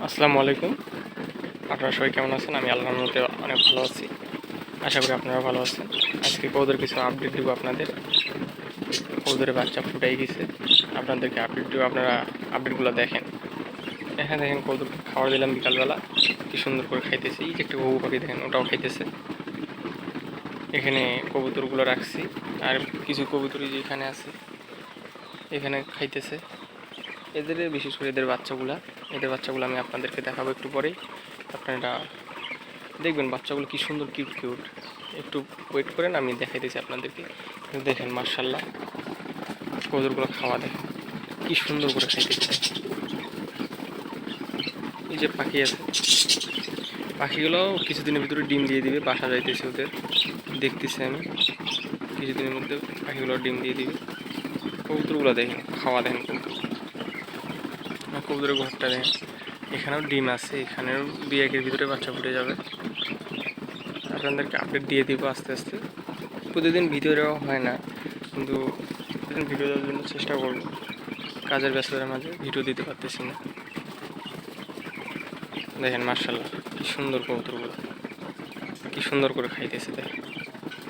আসসালামু আলাইকুম। আপনারা সবাই কেমন আছেন? আমি আল্লাহর রহমতে অনেক ভালো আছি। আশা করি আপনারা ভালো আছেন। আজকে কবুতর কিছু আপডেট দেবো আপনাদের। কবুতরের বাচ্চা ফুটাই গেছে, আপনাদেরকে আপডেট দেবো। আপনারা আপডেটগুলো দেখেন। এখানে দেখেন কবুতর খাবার দিলাম বিকালবেলা, কি সুন্দর করে খাইতেছে। এই যে একটা ঘুঘু পাখি দেখেন, ওটাও খাইতেছে। এখানে কবুতরগুলো রাখছি, আর কিছু কবুতর যে এখানে আছে, এখানে খাইতেছে। এদের বিশেষ করে এদের বাচ্চাগুলো আমি আপনাদেরকে দেখাবো একটু পরেই। আপনারা দেখবেন বাচ্চাগুলো কি সুন্দর কিউট কিউট। একটু ওয়েট করেন, আমি দেখাইতেছি আপনাদেরকে। দেখেন মার্শাল্লাহ, কবুতরগুলো খাওয়া দেখেন কি সুন্দর করে খাইতেছে। এই যে পাখি আছে, পাখিগুলো কিছুদিনের ভিতরে ডিম দিয়ে দিবে। বাসা যাইতেছে ওদের, দেখতেছি আমি। কিছুদিনের মধ্যে পাখিগুলো ডিম দিয়ে দিবে। কবুতরগুলো দেখেন খাওয়া দেখেন, কবুতরের ঘরটা দেখেন। এখানেও ডিম আছে, এখানেও 2-1 ভিতরে বাচ্চা ফুটে যাবে। আপনাদেরকে আপডেট দিয়ে দিব আস্তে আস্তে। প্রতিদিন ভিডিও দেওয়া হয় না, কিন্তু প্রতিদিন ভিডিও দেওয়ার জন্য চেষ্টা করব। কাজের ব্যস্ততার মাঝে ভিডিও দিতে পারতেছি না। দেখেন মার্শাল্লাহ, কি সুন্দর কবুতরগুলো, কি সুন্দর করে খাইতেছে দেখেন।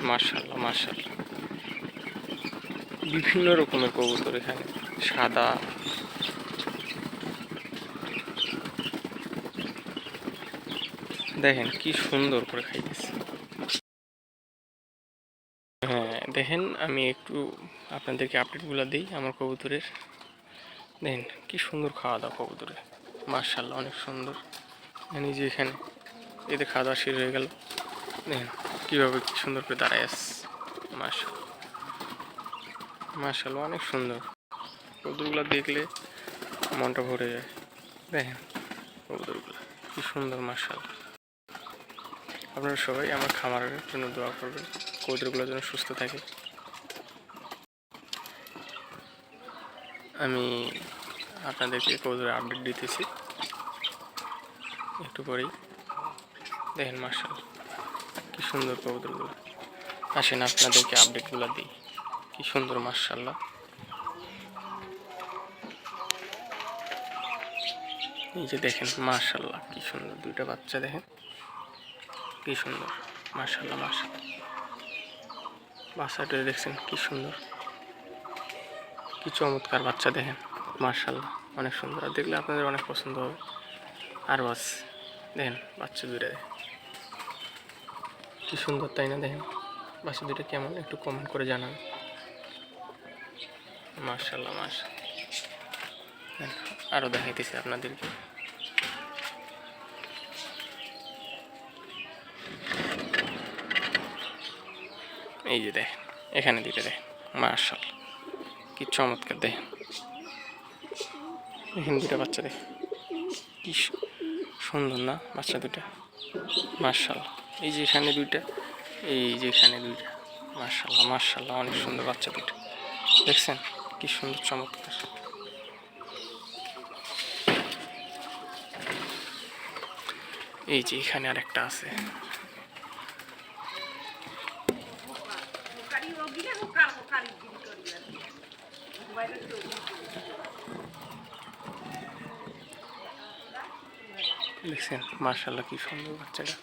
মার্শাল্লাহ মার্শাল্লাহ, বিভিন্ন রকমের কবুতর এখানে। সাদা, দেখেন কি সুন্দর করে খাইতেছে। হ্যাঁ দেখেন, আমি একটু আপনাদেরকে আপডেটগুলো দিই আমার কবুতরের। দেখেন কি সুন্দর খাওয়া দাওয়া কবুতরের, মার্শাল্লাহ অনেক সুন্দর। যে এখানে এদের খাওয়া দাওয়া শেষ হয়ে গেল। দেখেন কীভাবে কি সুন্দর করে দাঁড়ায় আসছে। মার্শাল্লাহ মার্শাল্লাহ, অনেক সুন্দর। কবুতরগুলো দেখলে মনটা ভরে যায়। দেখেন কবুতরগুলো কি সুন্দর, মার্শাল্লাহ। আপনারা সবাই আমার খামারের জন্য দোয়া করবেন, কবুতরগুলো যেন সুস্থ থাকে। আমি আপনাদেরকে কবুতরের আপডেট দিতেছি একটু পরেই। দেখেন মার্শাল্লাহ কি সুন্দর কবুতরগুলো। আসেন আপনাদেরকে আপডেটগুলো দিই, কি সুন্দর মার্শাল্লাহ। এই যে দেখেন মার্শাল্লাহ কি সুন্দর, দুইটা বাচ্চা দেখেন কি সুন্দর। মার্শাল্লাহ মার্শাল্লাহ, বাচ্চাটা দেখছেন কি সুন্দর, কি চমৎকার বাচ্চা দেখেন। মার্শাল্লাহ অনেক সুন্দর, আর দেখলে আপনাদের অনেক পছন্দ হবে। আর বাস দেখেন বাচ্চা দুইটা কি সুন্দর, তাই না? দেখেন বাচ্চা দুইটা কেমন, একটু কমেন্ট করে জানান। মার্শাল্লাহ মার্শাল্লাহ, আরও দেখাইতেছি আপনাদেরকে। এই যে দেখেন এখানে দুইটা দেখেন, মার্শাল্লাহ কি চমৎকার। দেখেন এখানে দুইটা বাচ্চা দেখেন কি সুন্দর না বাচ্চা দুটা, মার্শাল্লাহ। এই যে এখানে দুইটা, এই যে এখানে দুইটা, মার্শাল্লাহ মার্শাল্লাহ অনেক সুন্দর বাচ্চা দুটো। দেখছেন কি সুন্দর চমৎকার। এই যে এখানে আর একটা আছে, দেখছেন মার্শাল্লাহ কি সুন্দর বাচ্চাটা।